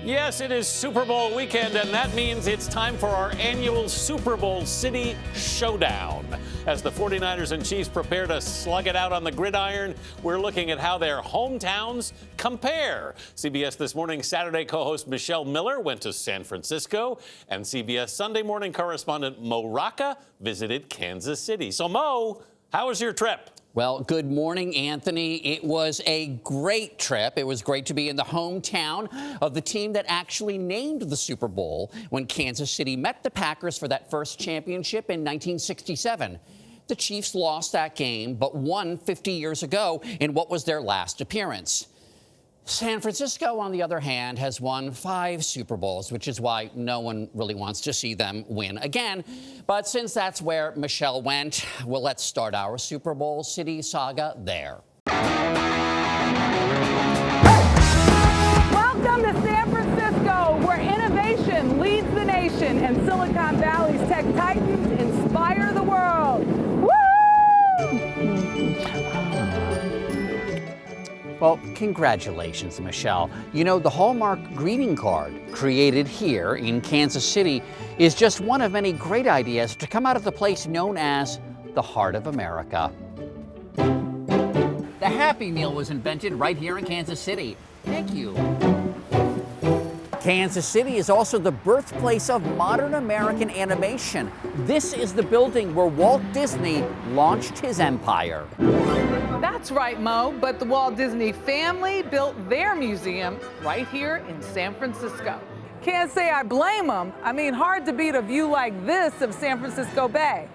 Yes, it is Super Bowl weekend, and that means it's time for our annual Super Bowl City Showdown. As the 49ers and Chiefs prepare to slug it out on the gridiron, we're looking at how their hometowns compare. CBS This Morning Saturday co-host Michelle Miller went to San Francisco, and CBS Sunday Morning correspondent Mo Rocca visited Kansas City. So, Mo, how was your trip? Well, good morning, Anthony. It was a great trip. It was great to be in the hometown of the team that actually named the Super Bowl when Kansas City met the Packers for that first championship in 1967. The Chiefs lost that game, but won 50 years ago in what was their last appearance. San Francisco, on the other hand, has won 5 Super Bowls, which is why no one really wants to see them win again. But since that's where Michelle went, well, let's start our Super Bowl City saga there. Welcome to San Francisco, where innovation leads the nation and Silicon Valley's tech titans inspire the world. Woo! Well, congratulations, Michelle. You know, the Hallmark greeting card created here in Kansas City is just one of many great ideas to come out of the place known as the heart of America. The Happy Meal was invented right here in Kansas City. Thank you. Kansas City is also the birthplace of modern American animation. This is the building where Walt Disney launched his empire. That's right, Mo, but the Walt Disney family built their museum right here in San Francisco. Can't say I blame them. I mean, hard to beat a view like this of San Francisco Bay.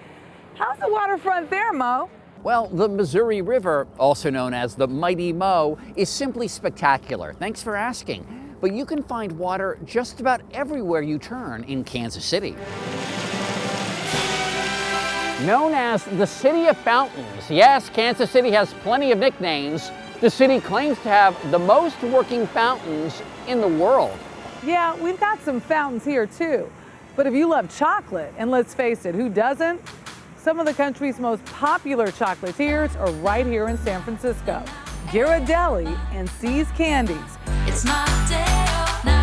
How's the waterfront there, Mo? Well, the Missouri River, also known as the Mighty Mo, is simply spectacular. Thanks for asking. But you can find water just about everywhere you turn in Kansas City. Known as the City of Fountains, yes, Kansas City has plenty of nicknames. The city claims to have the most working fountains in the world. Yeah, we've got some fountains here too. But if you love chocolate, and let's face it, who doesn't? Some of the country's most popular chocolatiers are right here in San Francisco. Ghirardelli and See's Candies. It's my day, oh, no.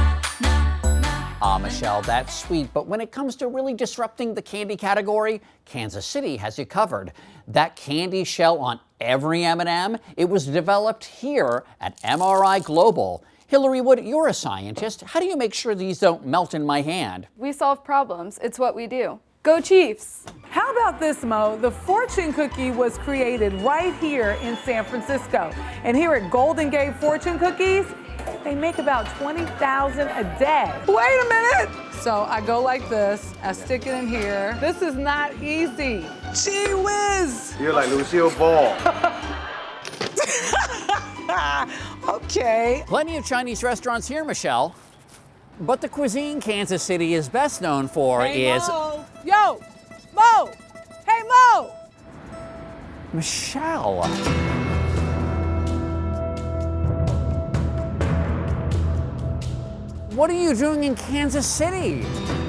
Ah, Michelle, that's sweet, but when it comes to really disrupting the candy category, Kansas City has you covered. That candy shell on every M&M, it was developed here at MRI Global. Hillary Wood, you're a scientist. How do you make sure these don't melt in my hand? We solve problems. It's what we do. Go Chiefs! How about this, Mo? The fortune cookie was created right here in San Francisco. And here at Golden Gate Fortune Cookies, they make about 20,000 a day. Wait a minute! So I go like this, I stick it in here. This is not easy. Gee whiz! You're like Lucille Ball. Okay. Plenty of Chinese restaurants here, Michelle. But the cuisine Kansas City is best known for is... Mo. Yo! Mo! Hey, Mo! Michelle. What are you doing in Kansas City?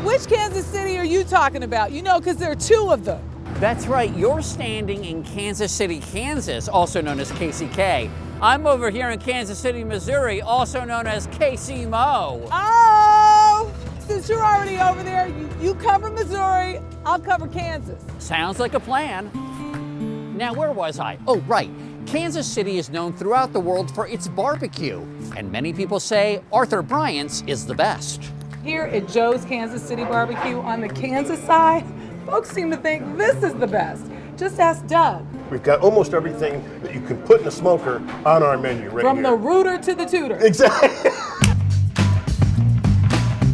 Which Kansas City are you talking about? You know, because there are 2 of them. That's right, you're standing in Kansas City, Kansas, also known as KCK. I'm over here in Kansas City, Missouri, also known as KC-Mo. Oh! Since you're already over there, you cover Missouri, I'll cover Kansas. Sounds like a plan. Now, where was I? Oh, right. Kansas City is known throughout the world for its barbecue, and many people say Arthur Bryant's is the best. Here at Joe's Kansas City Barbecue on the Kansas side, folks seem to think this is the best. Just ask Doug. We've got almost everything that you can put in a smoker on our menu right From here. the rooter to the tutor. Exactly.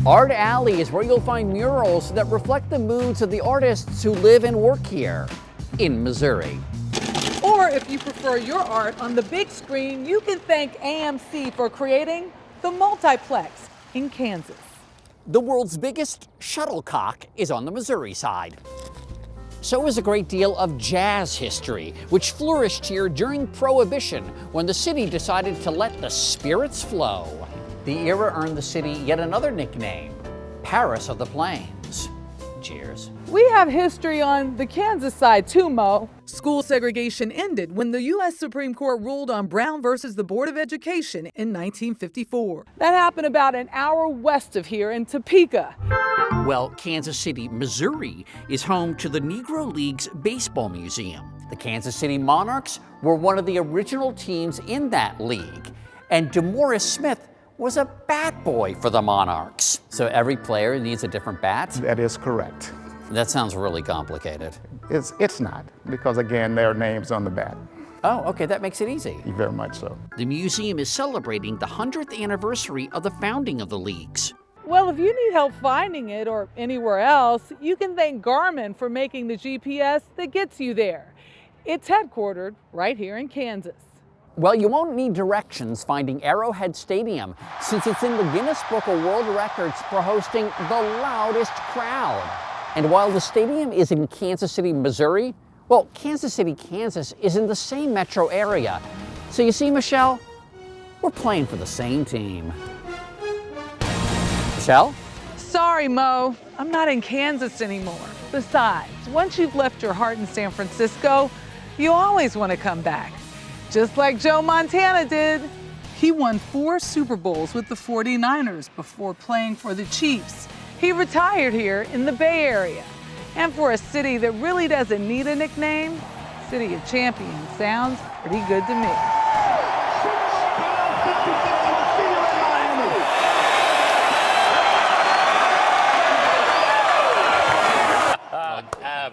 Art Alley is where you'll find murals that reflect the moods of the artists who live and work here in Missouri. Or if you prefer your art on the big screen, you can thank AMC for creating the multiplex in Kansas. The world's biggest shuttlecock is on the Missouri side. So is a great deal of jazz history, which flourished here during Prohibition when the city decided to let the spirits flow. The era earned the city yet another nickname, Paris of the Plains. Cheers. We have history on the Kansas side too, Mo. School segregation ended when the U.S. Supreme Court ruled on Brown versus the Board of Education in 1954. That happened about an hour west of here in Topeka. Well, Kansas City, Missouri is home to the Negro League's Baseball Museum. The Kansas City Monarchs were one of the original teams in that league, and DeMaurice Smith was a bat boy for the Monarchs. So every player needs a different bat? That is correct. That sounds really complicated. It's not, because again, there are names on the bat. Oh, okay, that makes it easy. Very much so. The museum is celebrating the 100th anniversary of the founding of the leagues. Well, if you need help finding it or anywhere else, you can thank Garmin for making the GPS that gets you there. It's headquartered right here in Kansas. Well, you won't need directions finding Arrowhead Stadium, since it's in the Guinness Book of World Records for hosting the loudest crowd. And while the stadium is in Kansas City, Missouri, well, Kansas City, Kansas is in the same metro area. So you see, Michelle, we're playing for the same team. Michelle? Sorry, Mo, I'm not in Kansas anymore. Besides, once you've left your heart in San Francisco, you always want to come back. Just like Joe Montana did. He won 4 Super Bowls with the 49ers before playing for the Chiefs. He retired here in the Bay Area. And for a city that really doesn't need a nickname, City of Champions sounds pretty good to me.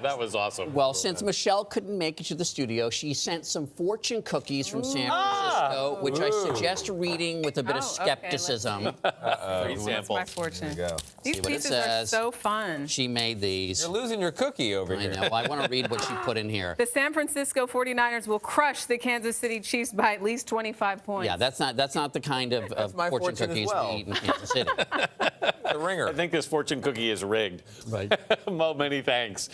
That was awesome. Well, since Michelle couldn't make it to the studio, she sent some fortune cookies from San Francisco, which I suggest reading with a bit of skepticism. Free sample. My fortune. There you go. These See what it pieces says. are so fun. She made these. You're losing your cookie over I here. know. I want to read what she put in here. The San Francisco 49ers will crush the Kansas City Chiefs by at least 25 points. Yeah, that's not the kind of my fortune fortune as cookies well. we eat in Kansas City. The ringer. I think this fortune cookie is rigged. Right. Mo, many thanks.